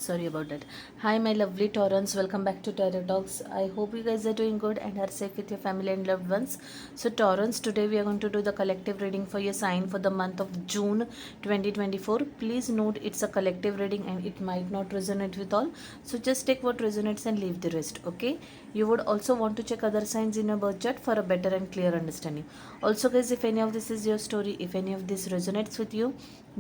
Sorry about that. Hi my lovely Taurans, welcome back to Tarot Talks. I hope you guys are doing good and are safe with your family and loved ones. So Taurans, today we are going to do the collective reading for your sign for the month of June 2024. Please note it's a collective reading and it might not resonate with all, so just take what resonates and leave the rest. Okay, you would also want to check other signs in your birth chart for a better and clear understanding. Also guys, if any of this is your story, if any of this resonates with you,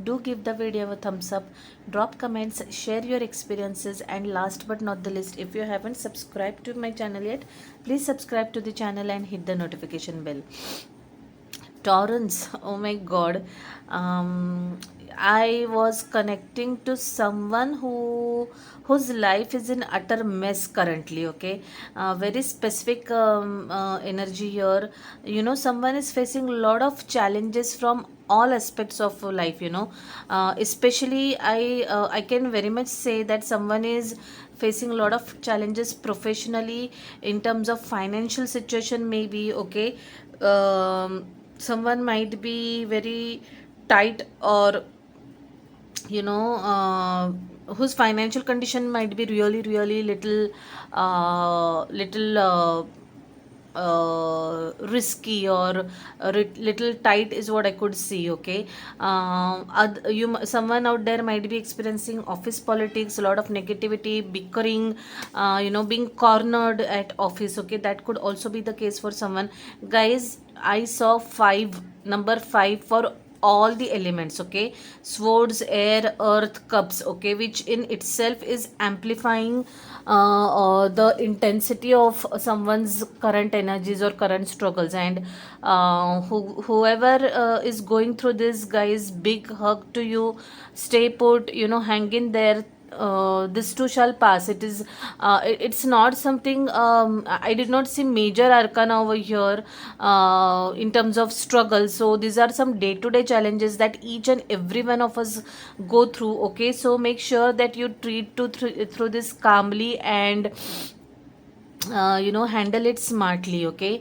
do give the video a thumbs up, drop comments, share your experiences, and last but not the least, if you haven't subscribed to my channel yet, please subscribe to the channel and hit the notification bell. Torrents, oh my god. I was connecting to someone whose life is in utter mess currently. Okay, very specific energy here. Someone is facing a lot of challenges from all aspects of life. Especially I can very much say that someone is facing a lot of challenges professionally, in terms of financial situation maybe. Okay, someone might be very tight, or whose financial condition might be really really risky, or little tight is what I could see. Okay, someone out there might be experiencing office politics, a lot of negativity, bickering, being cornered at office. Okay, that could also be the case for someone. Guys, I saw number 5 for all the elements. Okay, swords, air, earth, cups. Okay, which in itself is amplifying the intensity of someone's current energies or current struggles. And whoever is going through this, guys, big hug to you. Stay put, hang in there. This too shall pass. It's not something, I did not see major arcana over here in terms of struggle. So these are some day to day challenges that each and every one of us go through. Okay, so make sure that you treat through this calmly, and handle it smartly. Okay,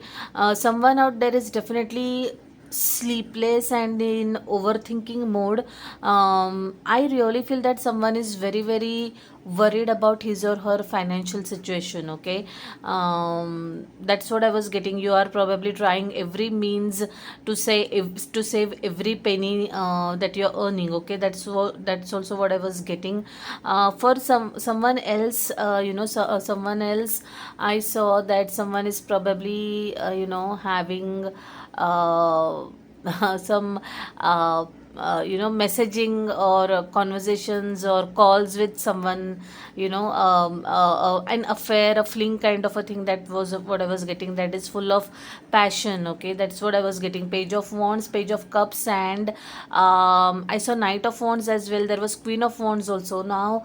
someone out there is definitely sleepless and in overthinking mode. I really feel that someone is very very worried about his or her financial situation. Okay, that's what I was getting. You are probably trying every means to save every penny that you're earning. Okay, that's also what I was getting. For someone else, someone else, I saw that someone is probably having uh, some messaging or conversations or calls with someone, an affair, a fling kind of a thing. That was what I was getting. That is full of passion. Okay, that's what I was getting. Page of wands, page of cups, and I saw knight of wands as well. There was queen of wands also. Now,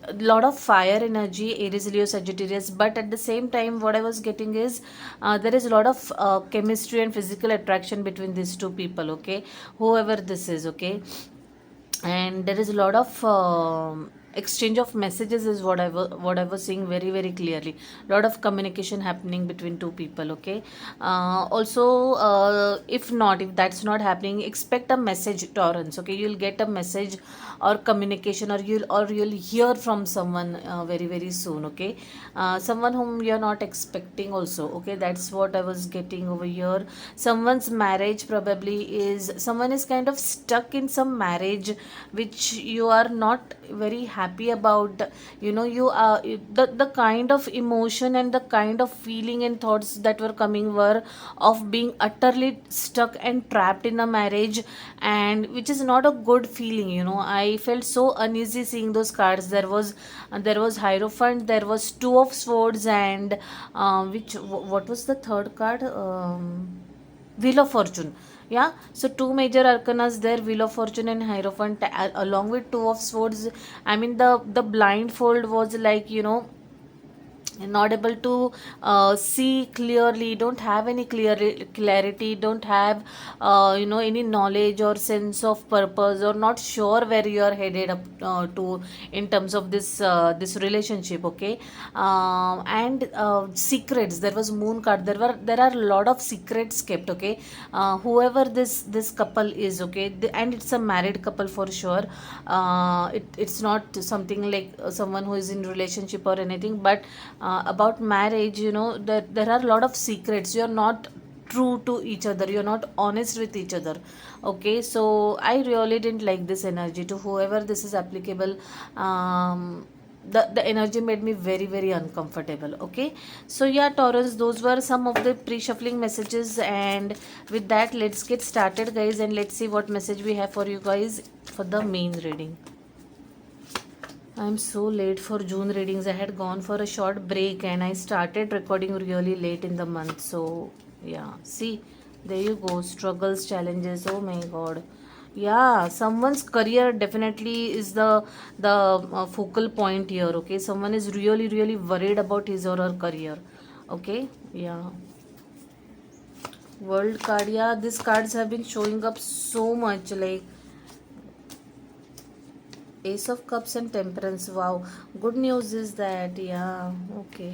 a lot of fire energy, Aries, Leo, Sagittarius. But at the same time, what I was getting is there is a lot of chemistry and physical attraction between these two people. Okay, whoever this is. Okay, and there is a lot of exchange of messages is what I was seeing very very clearly. Lot of communication happening between two people. Okay, also, if that's not happening, expect a message, Taurus. Okay, you'll get a message or communication, or you'll hear from someone very very soon. Okay, someone whom you're not expecting also. Okay, that's what I was getting over here. Someone's marriage probably is, someone is kind of stuck in some marriage which you are not very happy about. You are the kind of emotion and the kind of feeling and thoughts that were coming were of being utterly stuck and trapped in a marriage, and which is not a good feeling. I felt so uneasy seeing those cards. There was Hierophant, there was two of swords, and what was the third card? Wheel of Fortune. Yeah, so two major arcanas there, Wheel of Fortune and Hierophant, along with two of swords. I mean, the blindfold was like, not able to see clearly, don't have any clarity, don't have any knowledge or sense of purpose, or not sure where you are headed up to in terms of this relationship. Okay. And secrets, there was moon card, there are a lot of secrets kept. Okay. Whoever this couple is, okay, and it's a married couple for sure. It's not something like someone who is in relationship or anything, but about marriage, there are a lot of secrets. You're not true to each other, you're not honest with each other. Okay, so I really didn't like this energy. To whoever this is applicable, the energy made me very very uncomfortable. Okay, so yeah, Taurus, those were some of the pre-shuffling messages, and with that, let's get started, guys, and let's see what message we have for you guys for the main reading. I'm so late for June readings. I had gone for a short break and I started recording really late in the month. So, yeah, see, there you go. Struggles, challenges. Oh my god. Yeah, someone's career definitely is the focal point here. Okay, someone is really really worried about his or her career. Okay, yeah. World card. Yeah, these cards have been showing up so much. Like Ace of Cups and Temperance. Wow. Good news is that, yeah, okay.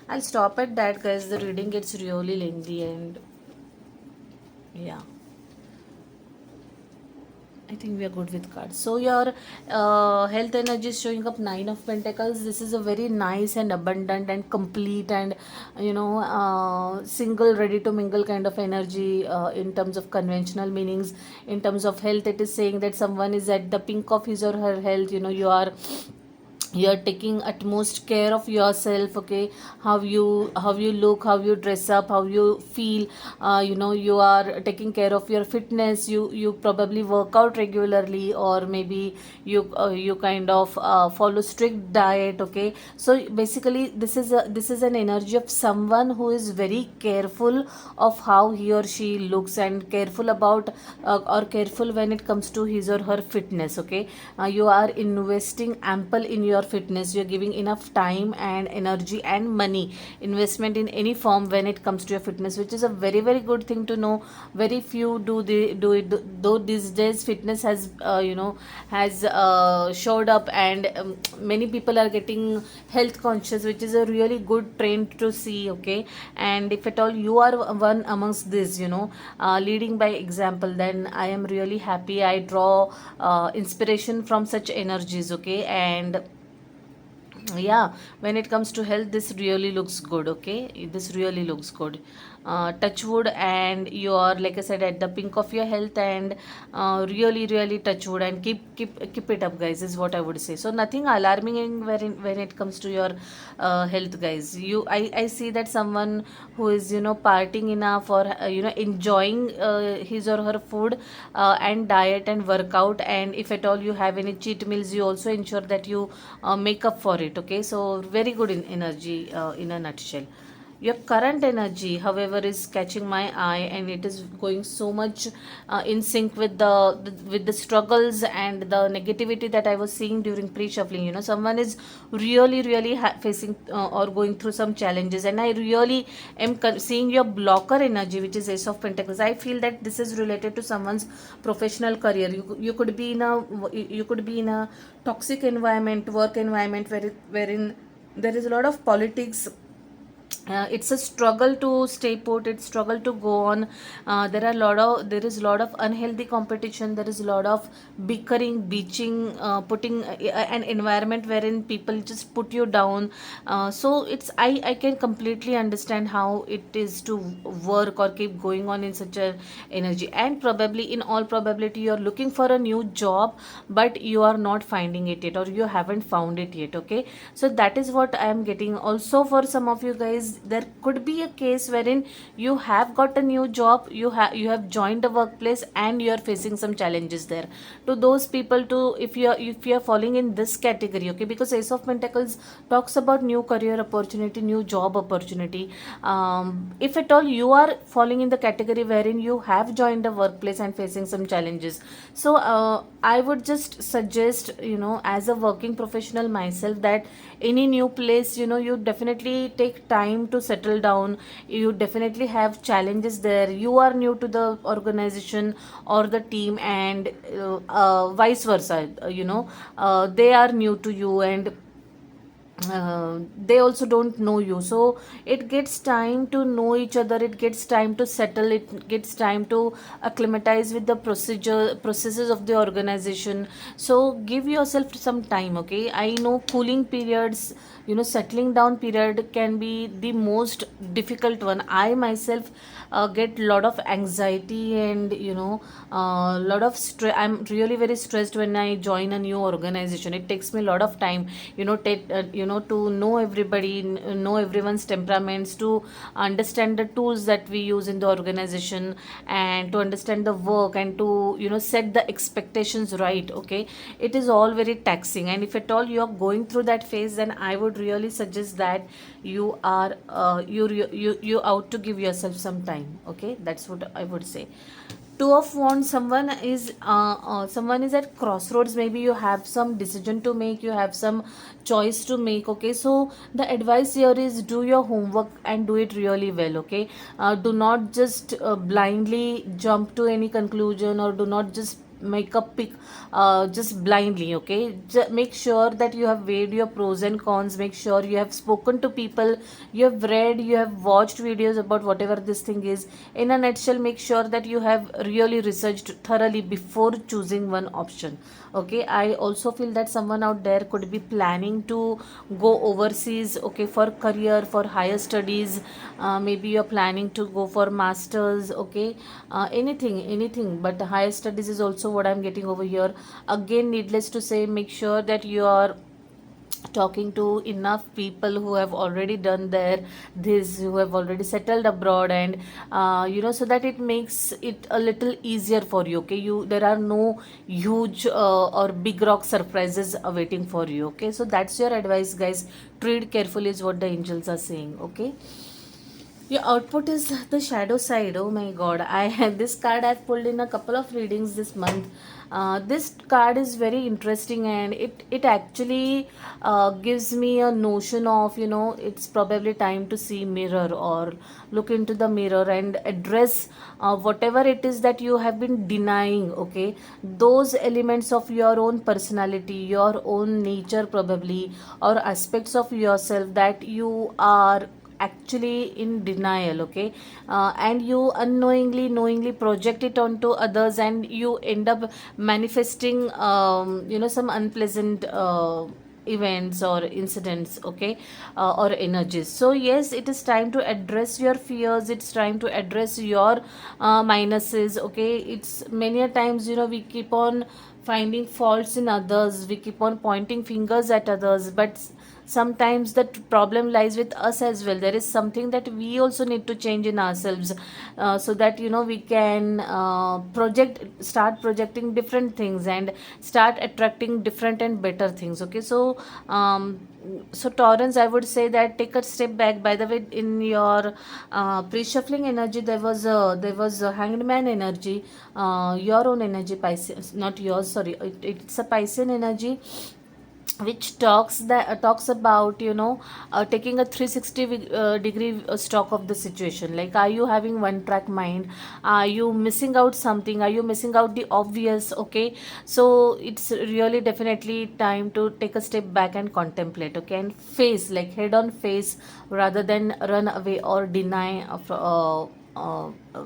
I'll stop at that, guys. The reading gets really lengthy, and yeah. I think we are good with cards. So your health energy is showing up Nine of Pentacles. This is a very nice and abundant and complete and single, ready to mingle kind of energy in terms of conventional meanings. In terms of health, it is saying that someone is at the pink of his or her health. You're taking utmost care of yourself. Okay, how you look, how you dress up, how you feel. You are taking care of your fitness. You probably work out regularly, or maybe you kind of follow strict diet. Okay, so basically this is an energy of someone who is very careful of how he or she looks, and careful about or careful when it comes to his or her fitness. Okay, you are investing ample in your fitness. You're giving enough time and energy and money investment in any form when it comes to your fitness, which is a very very good thing to know. Very few do it, though these days fitness has showed up, and many people are getting health conscious, which is a really good trend to see. Okay, and if at all you are one amongst this, leading by example, then I am really happy. I draw inspiration from such energies. Okay, and yeah, when it comes to health, this really looks good. Okay, this really looks good. Touch wood, and you are, like I said, at the pink of your health, and really really touch wood, and keep it up, guys, is what I would say. So nothing alarming when it comes to your health, guys. I see that someone who is partying enough, or enjoying his or her food and diet and workout, and if at all you have any cheat meals, you also ensure that you make up for it. Okay, so very good in energy in a nutshell. Your current energy, however, is catching my eye, and it is going so much in sync with the struggles and the negativity that I was seeing during pre-shuffling. Someone is really really facing or going through some challenges, and I really am seeing your blocker energy, which is Ace of Pentacles. I feel that this is related to someone's professional career. You could be in a toxic environment, work environment, wherein there is a lot of politics. It's a struggle to stay put, it's struggle to go on. There is a lot of unhealthy competition, there is a lot of bickering, beaching, putting an environment wherein people just put you down. So I can completely understand how it is to work or keep going on in such a energy, and probably in all probability you're looking for a new job, but you are not finding it yet, or you haven't found it yet. Okay, so that is what I am getting. Also, for some of you guys, there could be a case wherein you have got a new job, you have joined a workplace and you are facing some challenges there. To those people, to if you are falling in this category, okay, because Ace of Pentacles talks about new career opportunity, new job opportunity. If at all you are falling in the category wherein you have joined a workplace and facing some challenges, so I would just suggest, as a working professional myself, that any new place, you definitely take time to settle down. You definitely have challenges there. You are new to the organization or the team, and vice versa. They are new to you, and they also don't know you. So it gets time to know each other, it gets time to settle, it gets time to acclimatize with the processes of the organization. So give yourself some time, okay. I know cooling periods, settling down period can be the most difficult one. I myself get lot of anxiety, and lot of stress. I'm really very stressed when I join a new organization. It takes me a lot of time, to know everybody, know everyone's temperaments, to understand the tools that we use in the organization, and to understand the work, and to set the expectations right, okay. It is all very taxing, and if at all you are going through that phase, then I would really suggest that you out to give yourself some time, okay. That's what I would say. Two of Wands, someone is at crossroads. Maybe you have some decision to make, you have some choice to make, okay. So the advice here is, do your homework and do it really well, okay. Do not just blindly jump to any conclusion, or do not just make a pick just blindly, okay. Make sure that you have weighed your pros and cons. Make sure you have spoken to people, you have read, you have watched videos about whatever this thing is. In a nutshell, make sure that you have really researched thoroughly before choosing one option, okay. I also feel that someone out there could be planning to go overseas, okay, for career, for higher studies. Maybe you're planning to go for masters, okay. Anything, but higher studies is also what I'm getting over here. Again, needless to say, make sure that you are talking to enough people who have already done this, who have already settled abroad, and so that it makes it a little easier for you, okay. There are no huge or big rock surprises awaiting for you, okay. So that's your advice, guys. Treat carefully is what the angels are saying, okay. Your output is the shadow side. Oh my god. I had this card I've pulled in a couple of readings this month. This card is very interesting, and it actually gives me a notion of, it's probably time to see mirror, or look into the mirror and address whatever it is that you have been denying, okay. Those elements of your own personality, your own nature probably, or aspects of yourself that you are actually in denial, okay. And you unknowingly knowingly project it onto others, and you end up manifesting some unpleasant events or incidents, okay, or energies. So yes, it is time to address your fears, it's time to address your minuses, okay. It's many a times, we keep on finding faults in others, we keep on pointing fingers at others, but sometimes the problem lies with us as well. There is something that we also need to change in ourselves, so that we can start projecting different things, and start attracting different and better things, okay. So Taurus, I would say that take a step back. By the way, in your pre-shuffling energy, there was a hanged man energy, your own energy, Pisces, not yours, sorry, it's a Piscean energy, which talks about taking a 360 degree stock of the situation. Like, are you having one track mind? Are you missing out something? Are you missing out the obvious, okay. So it's really definitely time to take a step back and contemplate, okay, and face, like head on face, rather than run away or deny of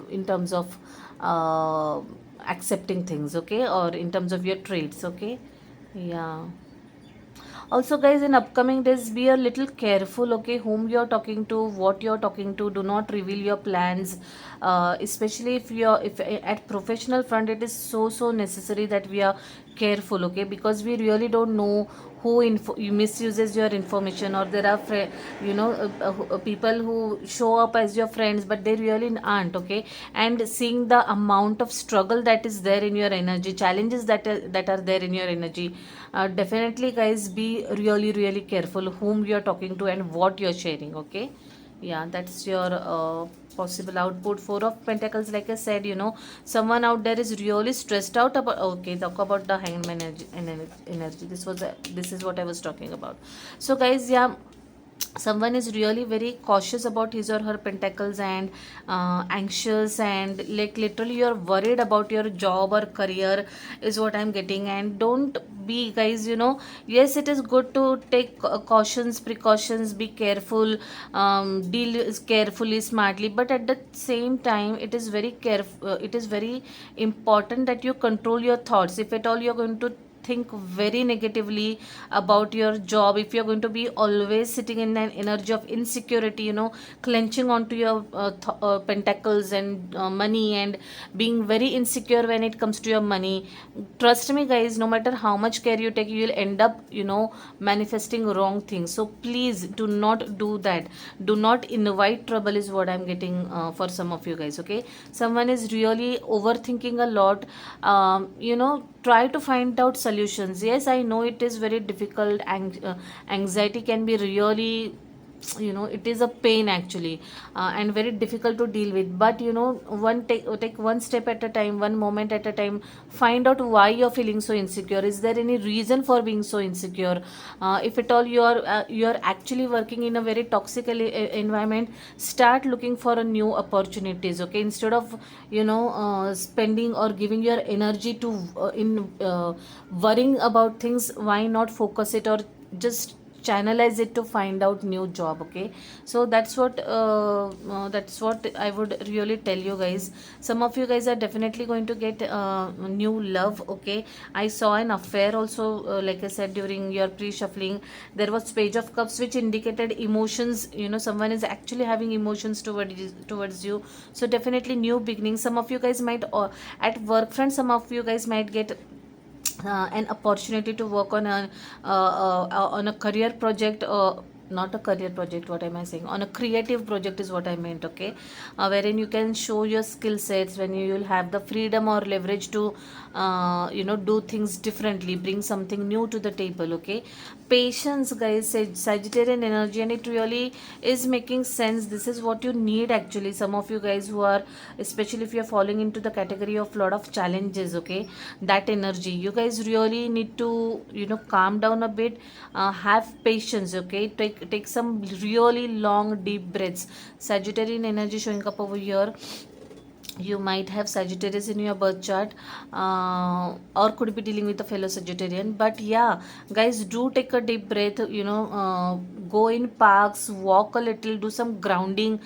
in terms of uh, accepting things, okay, or in terms of your traits, okay. Yeah. Also guys, in upcoming days, be a little careful, okay, whom you're talking to, what you're talking to. Do not reveal your plans, especially if at professional front, it is so necessary that we are careful, okay, because we really don't know who misuses your information, or there are people who show up as your friends but they really aren't, okay. And seeing the amount of struggle that is there in your energy, challenges that are there in your energy, definitely guys, be really careful whom you're talking to and what you're sharing, okay. Yeah, that's your possible output. Four of Pentacles, like I said, someone out there is really stressed out about, okay, talk about the Hangman energy. This is what I was talking about. So guys, yeah, someone is really very cautious about his or her pentacles, and anxious, and like literally you're worried about your job or career is what I'm getting. And don't be, guys, yes, it is good to take cautions, precautions, be careful, deal carefully, smartly, but at the same time it is very careful, it is very important that you control your thoughts. If at all you're going to think very negatively about your job, if you're going to be always sitting in an energy of insecurity, clenching onto your pentacles and money, and being very insecure when it comes to your money, trust me guys, no matter how much care you take, you will end up manifesting wrong things. So please do not do that. Do not invite trouble is what I'm getting for some of you guys, okay. Someone is really overthinking a lot. Try to find out solutions. Yes, I know it is very difficult. Anxiety can be really, it is a pain actually, and very difficult to deal with. But take one step at a time, one moment at a time. Find out why you're feeling so insecure. Is there any reason for being so insecure? If at all you are actually working in a very toxic environment, start looking for a new opportunities, okay, instead of spending or giving your energy to in worrying about things. Why not focus it, or just channelize it to find out new job, okay. So that's what I would really tell you guys. Some of you guys are definitely going to get new love, okay. I saw an affair also, like I said, during your pre-shuffling there was Page of Cups, which indicated emotions. Someone is actually having emotions towards you. So definitely new beginning. Some of you guys might, at work front, some of you guys might get an opportunity to work on a career project, not a career project, what am I saying, on a creative project is what I meant, okay. Wherein you can show your skill sets, when you will have the freedom or leverage to do things differently, bring something new to the table, okay. Patience, guys, Sagittarian energy, and it really is making sense. This is what you need actually. Some of you guys who are, especially if you're falling into the category of lot of challenges, okay, that energy, you guys really need to calm down a bit, have patience, okay. Take some really long deep breaths. Sagittarian energy showing up over here. You might have Sagittarius in your birth chart, or could be dealing with a fellow Sagittarian. But yeah, guys, do take a deep breath, go in parks, walk a little, do some grounding,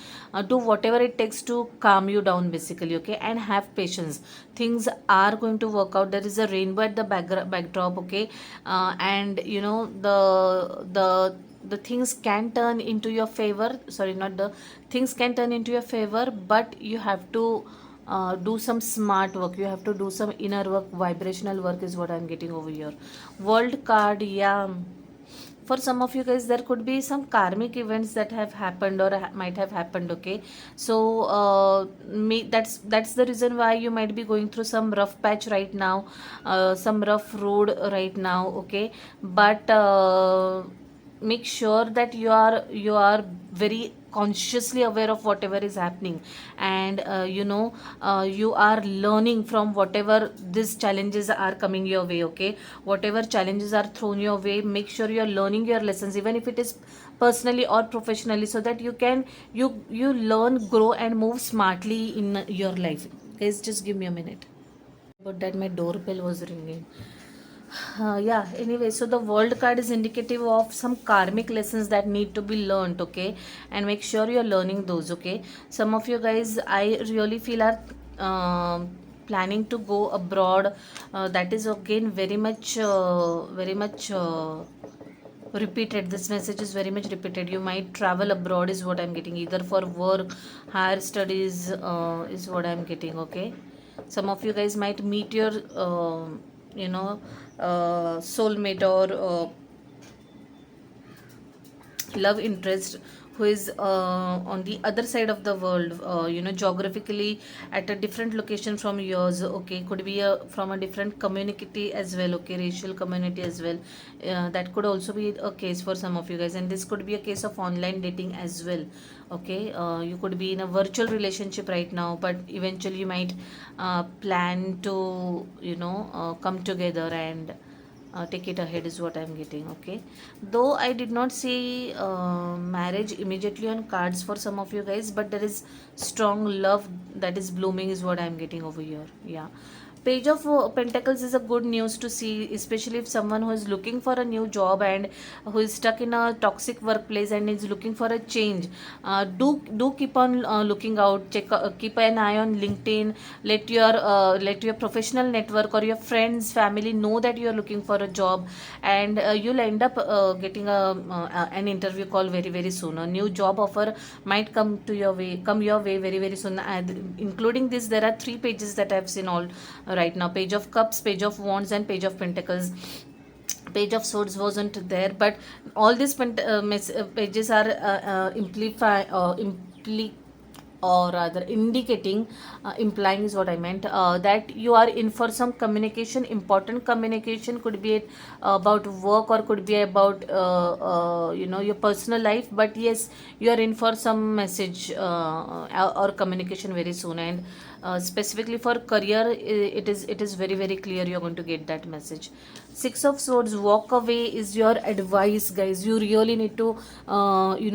do whatever it takes to calm you down basically, okay. And have patience. Things are going to work out. There is a rainbow at the backdrop, okay. And the things can turn into your favor. Sorry, not the things can turn into your favor, but you have to do some smart work. You have to do some inner work, vibrational work is what I'm getting over here. World card, yeah. For some of you guys, there could be some karmic events that have happened, or might have happened, okay. So that's the reason why you might be going through some rough patch right now, some rough road right now, okay. But make sure that you are very consciously aware of whatever is happening, and you are learning from whatever these challenges are coming your way, okay. Whatever challenges are thrown your way, make sure you are learning your lessons, even if it is personally or professionally, so that you learn, grow, and move smartly in your life. Guys, just give me a minute. But that my doorbell was ringing. Yeah, anyway, so the world card is indicative of some karmic lessons that need to be learned, okay, and make sure you're learning those, okay. Some of you guys, I really feel, are planning to go abroad. That is again very much Repeated, this message is very much repeated. You might travel abroad is what I'm getting, either for work, higher studies, is what I'm getting. Okay, some of you guys might meet your you know soulmate or love interest who is on the other side of the world, geographically at a different location from yours. Okay, could be from a different community as well. Okay, racial community as well. That could also be a case for some of you guys, and this could be a case of online dating as well. Okay, you could be in a virtual relationship right now, but eventually you might plan to come together and take it ahead is what I'm getting. Okay, though I did not see marriage immediately on cards for some of you guys, but there is strong love that is blooming is what I'm getting over here. Yeah, page of pentacles is a good news to see, especially if someone who is looking for a new job and who is stuck in a toxic workplace and is looking for a change. Do keep on looking out. Keep an eye on LinkedIn. Let your professional network or your friends, family know that you are looking for a job, and you'll end up getting an interview call very very soon. A new job offer might come your way very very soon. And including this, there are three pages that I've seen all right now: page of cups, page of wands, and page of pentacles. Page of swords wasn't there, but all these pages are or rather indicating, implying is what I meant, that you are in for some communication. Important communication could be about work or could be about your personal life, but yes, you are in for some message or communication very soon. And specifically for career, it is very very clear you're going to get that message. Six of swords, walk away is your advice, guys. You really need to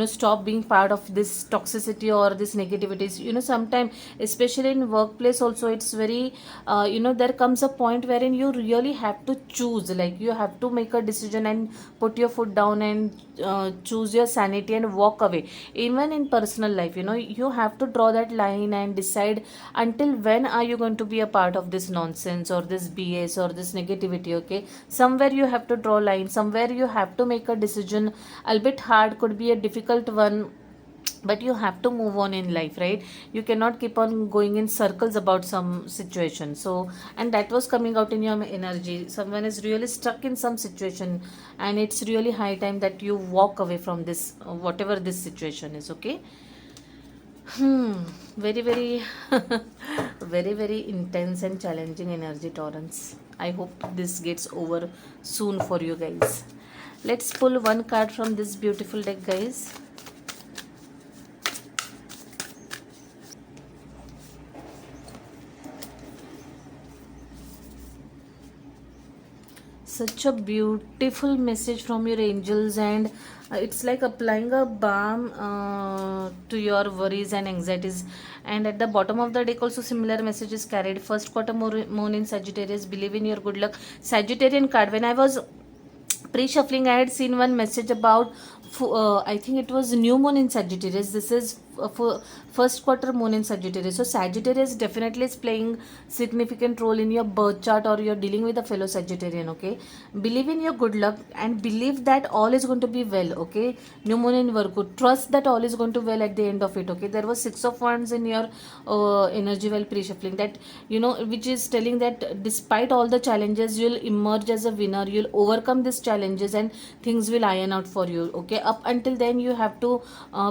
stop being part of this toxicity or this negativities. Sometimes, especially in workplace also, it's very there comes a point wherein you really have to choose, like you have to make a decision and put your foot down and choose your sanity and walk away. Even in personal life, you have to draw that line and decide until when are you going to be a part of this nonsense or this BS or this negativity. Okay, somewhere you have to draw line, somewhere you have to make a decision, a bit hard, could be a difficult one, but you have to move on in life, right? You cannot keep on going in circles about some situation. So, and that was coming out in your energy. Someone is really stuck in some situation, and it's really high time that you walk away from this, whatever this situation is. Okay. Very, very, very, very intense and challenging energy, Torrance. I hope this gets over soon for you guys. Let's pull one card from this beautiful deck, guys. Such a beautiful message from your angels, and it's like applying a balm to your worries and anxieties. And at the bottom of the deck also similar messages carried. First quarter moon in Sagittarius, believe in your good luck. Sagittarian card, when I was pre-shuffling, I had seen one message about I think it was new moon in Sagittarius. This is for first quarter moon in Sagittarius. So Sagittarius definitely is playing significant role in your birth chart, or you're dealing with a fellow Sagittarian. Okay, believe in your good luck and believe that all is going to be well. Okay, new moon in Virgo, trust that all is going to well at the end of it. Okay, there was six of wands in your energy while pre-shuffling, that which is telling that despite all the challenges, you'll emerge as a winner. You'll overcome these challenges and things will iron out for you. Okay, up until then you have to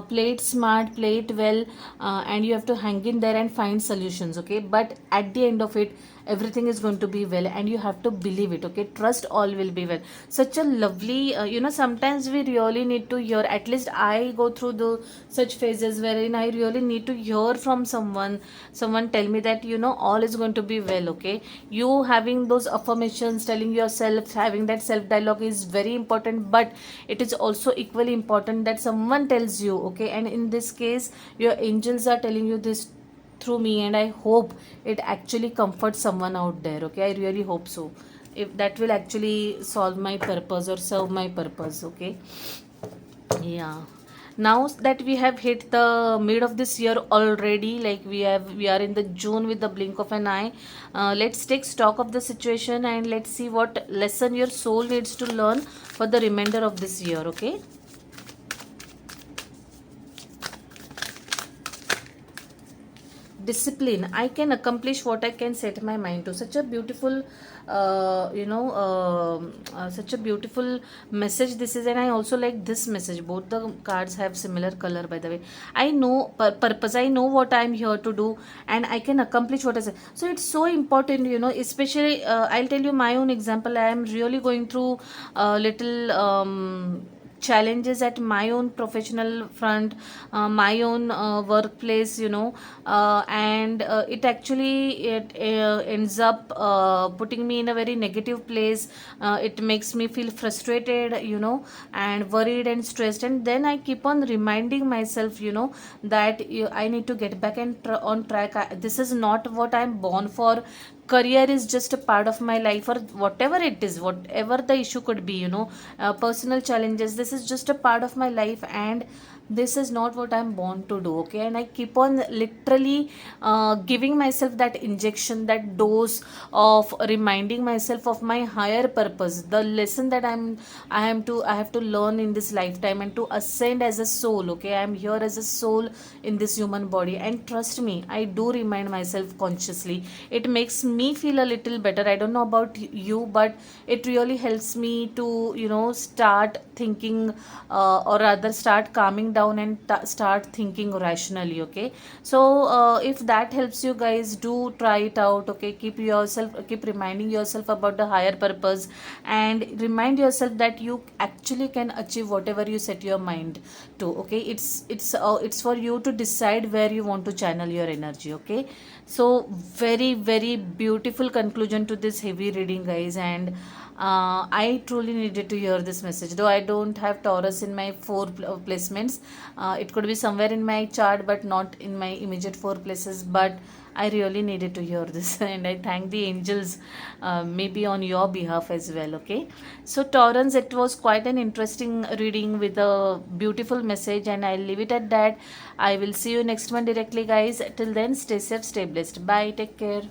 play it smart, play it well, and you have to hang in there and find solutions. Okay, but at the end of it, everything is going to be well, and you have to believe it. Okay, trust all will be well. Such a lovely, sometimes we really need to hear, at least I go through the such phases wherein I really need to hear from someone tell me that all is going to be well. Okay, you having those affirmations, telling yourself, having that self dialogue is very important, but it is also equally important that someone tells you. Okay, and in this case your angels are telling you this through me, and I hope it actually comforts someone out there. Okay, I really hope so, if that will actually solve my purpose or serve my purpose. Okay, yeah. Now that we have hit the mid of this year already, like we are in the June with the blink of an eye. Let's take stock of the situation and let's see what lesson your soul needs to learn for the remainder of this year. Okay. Discipline. I can accomplish what I can set my mind to. Such a beautiful such a beautiful message this is. And I also like this message. Both the cards have similar color, by the way. I know purpose, I know what I'm here to do, and I can accomplish what I say. So it's so important, especially I'll tell you my own example. I am really going through little challenges at my own professional front, my own workplace, and it ends up putting me in a very negative place. It makes me feel frustrated, and worried and stressed, and then I keep on reminding myself, that I need to get back and on track. This is not what I'm born for. Career is just a part of my life, or whatever it is, whatever the issue could be, personal challenges, this is just a part of my life, and this is not what I'm born to do. Okay. And I keep on literally giving myself that injection, that dose of reminding myself of my higher purpose, the lesson that I have to learn in this lifetime, and to ascend as a soul. Okay. I'm here as a soul in this human body, and trust me, I do remind myself consciously. It makes me feel a little better. I don't know about you, but it really helps me to start thinking, or rather start calming down and start thinking rationally. Okay. So if that helps you guys, do try it out. Okay. Keep reminding yourself about the higher purpose, and remind yourself that you actually can achieve whatever you set your mind to. Okay. It's for you to decide where you want to channel your energy. Okay. So very, very beautiful conclusion to this heavy reading, guys. And I truly needed to hear this message. Though I don't have Taurus in my four placements, it could be somewhere in my chart, but not in my immediate four places. But I really needed to hear this, and I thank the angels, maybe on your behalf as well. Okay, so Taurus, it was quite an interesting reading with a beautiful message, and I'll leave it at that. I will see you next one directly, guys. Till then, stay safe, stay blessed. Bye. Take care.